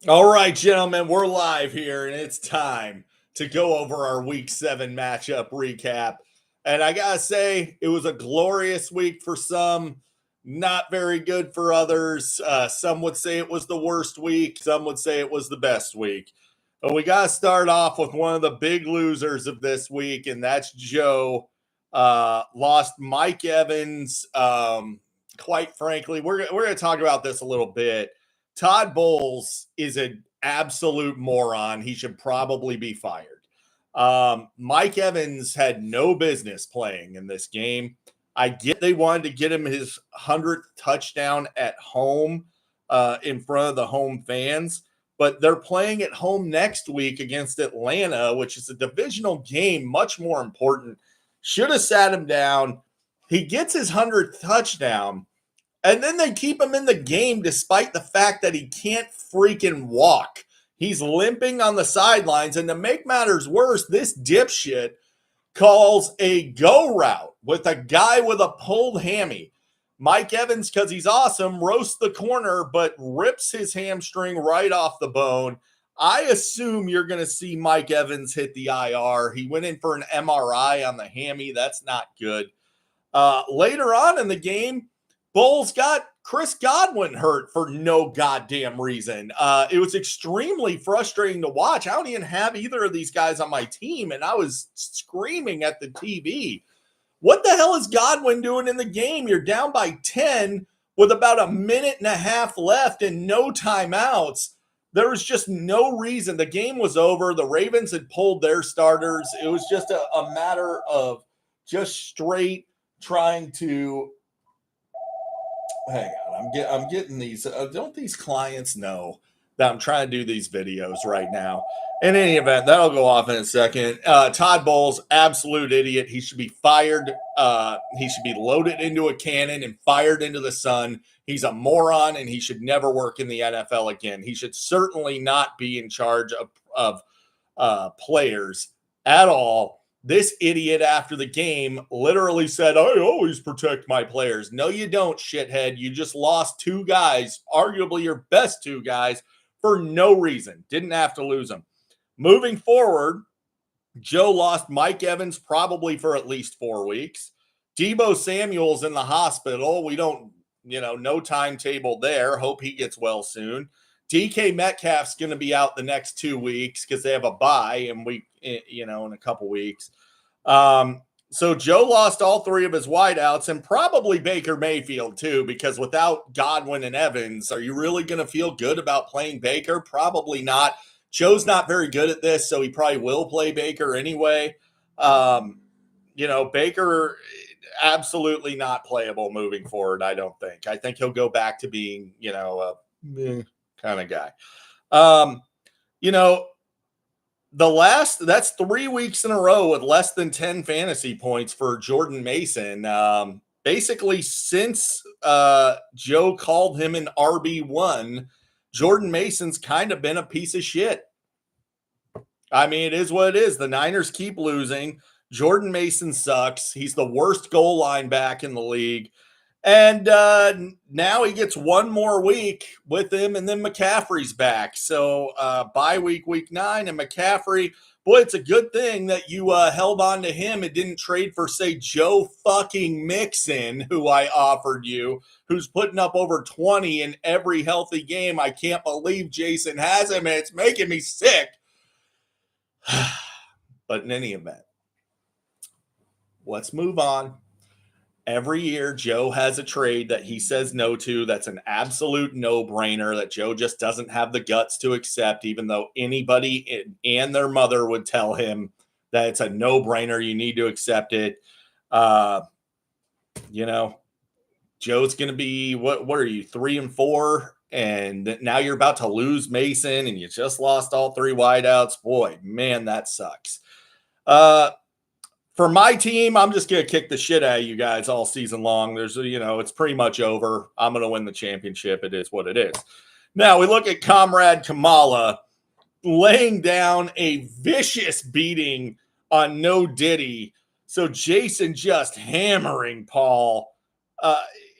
All right, gentlemen, we're live here, and it's time to go over our Week 7 matchup recap. And I gotta say, it was a glorious week for some, not very good for others. Some would say it was the worst week, some would say it was the best week. But we gotta start off with one of the big losers of this week, and that's Joe. Lost Mike Evans. Quite frankly, we're gonna talk about this a little bit. Todd Bowles is an absolute moron. He should probably be fired. Mike Evans had no business playing in this game. I get they wanted to get him his 100th touchdown at home in front of the home fans, but they're playing at home next week against Atlanta, which is a divisional game, much more important. Should have sat him down. He gets his 100th touchdown. And then they keep him in the game despite the fact that he can't freaking walk. He's limping on the sidelines. And to make matters worse, this dipshit calls a go route with a guy with a pulled hammy. Mike Evans, because he's awesome, roasts the corner, but rips his hamstring right off the bone. I assume you're going to see Mike Evans hit the IR. He went in for an MRI on the hammy. That's not good. Later on in the game, Bowles got Chris Godwin hurt for no goddamn reason. It was extremely frustrating to watch. I don't even have either of these guys on my team, and I was screaming at the TV. What the hell is Godwin doing in the game? You're down by 10 with about a minute and a half left and no timeouts. There was just no reason. The game was over. The Ravens had pulled their starters. It was just a matter of just straight trying to hang on. I'm getting these. Don't these clients know that I'm trying to do these videos right now? In any event, that'll go off in a second. Todd Bowles, absolute idiot. He should be fired. He should be loaded into a cannon and fired into the sun. He's a moron, and he should never work in the NFL again. He should certainly not be in charge of players at all. This idiot after the game literally said, I always protect my players. No, you don't, shithead. You just lost two guys, arguably your best two guys, for no reason. Didn't have to lose them. Moving forward, Joe lost Mike Evans probably for at least 4 weeks. Deebo Samuel's in the hospital. We don't, no timetable there. Hope he gets well soon. DK Metcalf's going to be out the next 2 weeks because they have a bye in a couple weeks. So Joe lost all three of his wideouts and probably Baker Mayfield too, because without Godwin and Evans, are you really going to feel good about playing Baker? Probably not. Joe's not very good at this, so he probably will play Baker anyway. Baker absolutely not playable moving forward, I don't think. I think he'll go back to being, a kind of guy. That's 3 weeks in a row with less than 10 fantasy points for Jordan Mason. Basically, since Joe called him an RB1, Jordan Mason's kind of been a piece of shit. I mean, it is what it is. The Niners keep losing. Jordan Mason sucks. He's the worst goal line back in the league. And now he gets one more week with him, and then McCaffrey's back. So bye week 9, and McCaffrey, boy, it's a good thing that you held on to him and didn't trade for, say, Joe fucking Mixon, who I offered you, who's putting up over 20 in every healthy game. I can't believe Jason has him, and it's making me sick. But in any event, let's move on. Every year, Joe has a trade that he says no to. That's an absolute no-brainer that Joe just doesn't have the guts to accept, even though anybody and their mother would tell him that it's a no-brainer. You need to accept it. Joe's going to be, what are you, 3-4? And now you're about to lose Mason, and you just lost all three wideouts. Boy, man, that sucks. For my team, I'm just going to kick the shit out of you guys all season long. It's pretty much over. I'm going to win the championship. It is what it is. Now we look at Comrade Kamala laying down a vicious beating on No Diddy. So Jason just hammering Paul.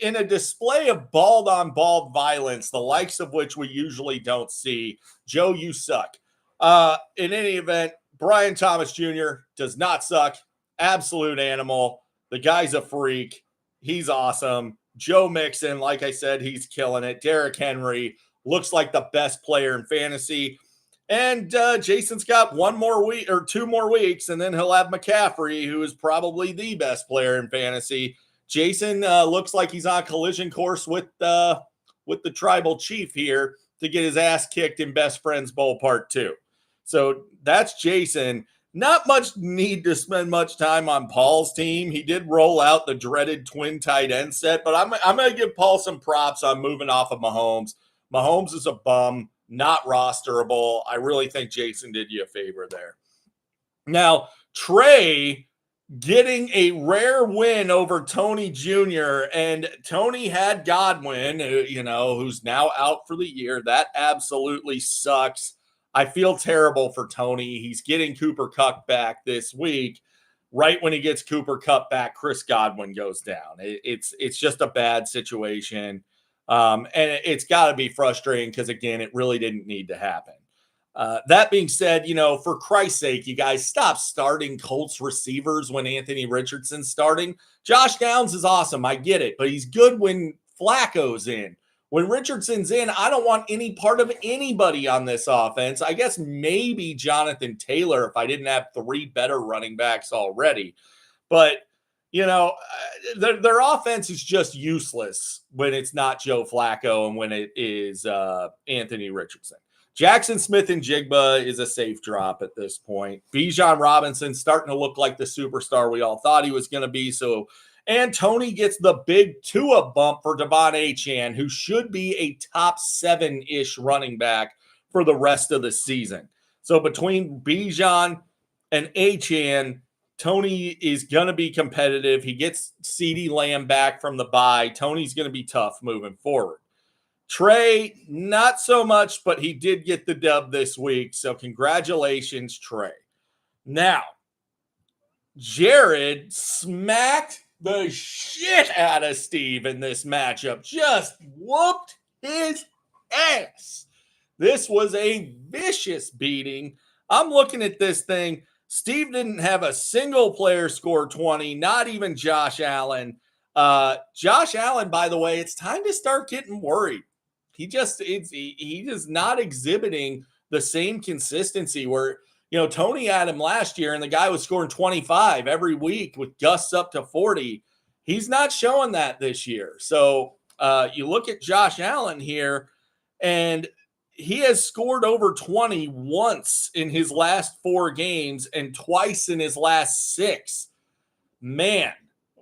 in a display of bald-on-bald violence, the likes of which we usually don't see. Joe, you suck. In any event, Brian Thomas Jr. does not suck. Absolute animal. The guy's a freak. He's awesome. Joe Mixon, like I said, he's killing it. Derrick Henry looks like the best player in fantasy. And Jason's got 1 more week or 2 more weeks, and then he'll have McCaffrey, who is probably the best player in fantasy. Jason looks like he's on collision course with the tribal chief here to get his ass kicked in Best Friends Bowl Part 2. So that's Jason. Not much need to spend much time on Paul's team. He did roll out the dreaded twin tight end set, but I'm going to give Paul some props on moving off of Mahomes. Mahomes is a bum, not rosterable. I really think Jason did you a favor there. Now, Trey getting a rare win over Tony Jr., and Tony had Godwin, who's now out for the year. That absolutely sucks. I feel terrible for Tony. He's getting Cooper Kupp back this week. Right when he gets Cooper Kupp back, Chris Godwin goes down. It's just a bad situation. And it's got to be frustrating because, again, it really didn't need to happen. That being said, for Christ's sake, you guys stop starting Colts receivers when Anthony Richardson's starting. Josh Downs is awesome. I get it. But he's good when Flacco's in. When Richardson's in, I don't want any part of anybody on this offense. I guess maybe Jonathan Taylor if I didn't have 3 better running backs already. But, their offense is just useless when it's not Joe Flacco and when it is Anthony Richardson. Jackson Smith-Njigba is a safe drop at this point. Bijan Robinson starting to look like the superstar we all thought he was going to be. And Tony gets the big Tua bump for Devon Achane, who should be a top 7-ish running back for the rest of the season. So between Bijan and Achane, Tony is going to be competitive. He gets CeeDee Lamb back from the bye. Tony's going to be tough moving forward. Trey, not so much, but he did get the dub this week. So congratulations, Trey. Now, Jared smacked the shit out of Steve in this matchup. Just whooped his ass. This was a vicious beating. I'm looking at this thing. Steve didn't have a single player score 20, not even Josh Allen. Josh Allen, by the way, it's time to start getting worried. He is not exhibiting the same consistency where, Tony had him last year and the guy was scoring 25 every week with gusts up to 40. He's not showing that this year. So you look at Josh Allen here, and he has scored over 20 once in his last 4 games and twice in his last 6. Man,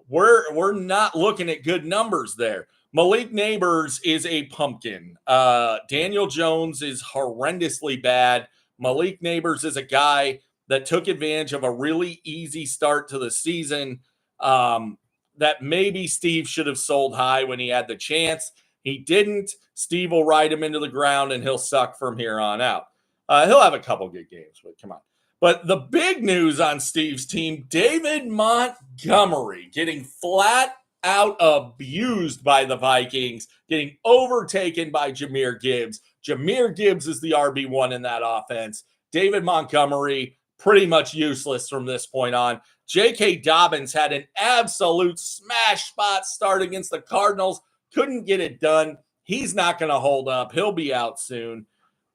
we're not looking at good numbers there. Malik Neighbors is a pumpkin. Daniel Jones is horrendously bad. Malik Neighbors is a guy that took advantage of a really easy start to the season that maybe Steve should have sold high when he had the chance. He didn't. Steve will ride him into the ground, and he'll suck from here on out. He'll have a couple good games, but come on. But the big news on Steve's team, David Montgomery getting flat out abused by the Vikings, getting overtaken by Jahmyr Gibbs. Jahmyr Gibbs is the RB1 in that offense. David Montgomery, pretty much useless from this point on. J.K. Dobbins had an absolute smash spot start against the Cardinals. Couldn't get it done. He's not going to hold up. He'll be out soon.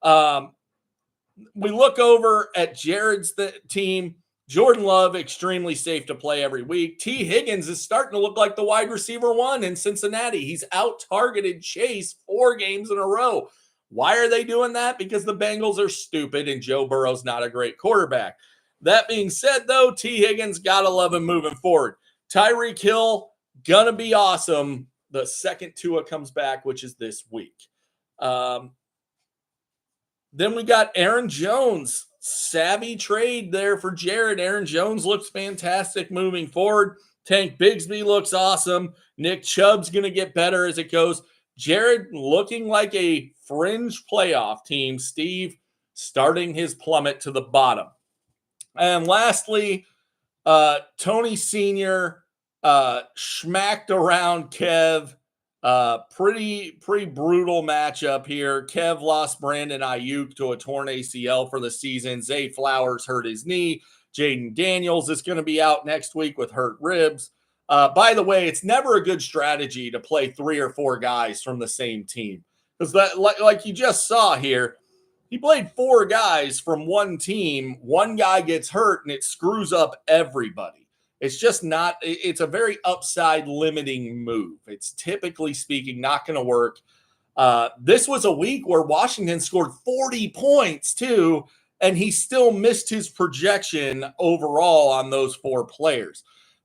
We look over at Jared's team. Jordan Love, extremely safe to play every week. T. Higgins is starting to look like the wide receiver 1 in Cincinnati. He's out-targeted Chase 4 games in a row. Why are they doing that? Because the Bengals are stupid and Joe Burrow's not a great quarterback. That being said, though, T. Higgins, gotta love him moving forward. Tyreek Hill, gonna be awesome the second Tua comes back, which is this week. Then we got Aaron Jones. Savvy trade there for Jared. Aaron Jones looks fantastic moving forward. Tank Bigsby looks awesome. Nick Chubb's going to get better as it goes. Jared looking like a fringe playoff team. Steve starting his plummet to the bottom. And lastly, Tony Sr. Schmacked around Kev. Pretty brutal matchup here. Kev lost Brandon Ayuk to a torn ACL for the season. Zay Flowers hurt his knee. Jaden Daniels is going to be out next week with hurt ribs. By the way, it's never a good strategy to play 3 or 4 guys from the same team, because that, like you just saw here, he played 4 guys from one team. One guy gets hurt and it screws up everybody. It's just not, it's a very upside limiting move. It's typically speaking not going to work. This was a week where Washington scored 40 points too, and he still missed his projection overall on those 4 players.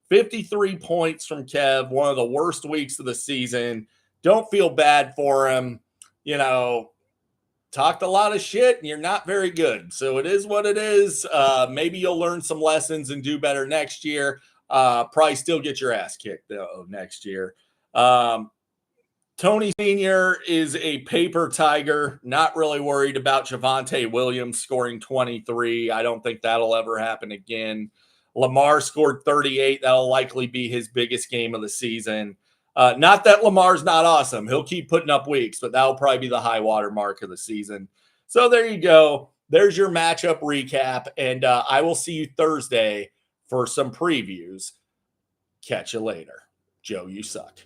53 points from Kev, one of the worst weeks of the season. Don't feel bad for him. You know, talked a lot of shit and you're not very good. So it is what it is. Maybe you'll learn some lessons and do better next year. Probably still get your ass kicked though next year. Tony Sr. is a paper tiger. Not really worried about Javonte Williams scoring 23. I don't think that'll ever happen again. Lamar scored 38. That'll likely be his biggest game of the season. Not that Lamar's not awesome. He'll keep putting up weeks, but that'll probably be the high water mark of the season. So there you go. There's your matchup recap. And I will see you Thursday for some previews. Catch you later. Joe, you suck.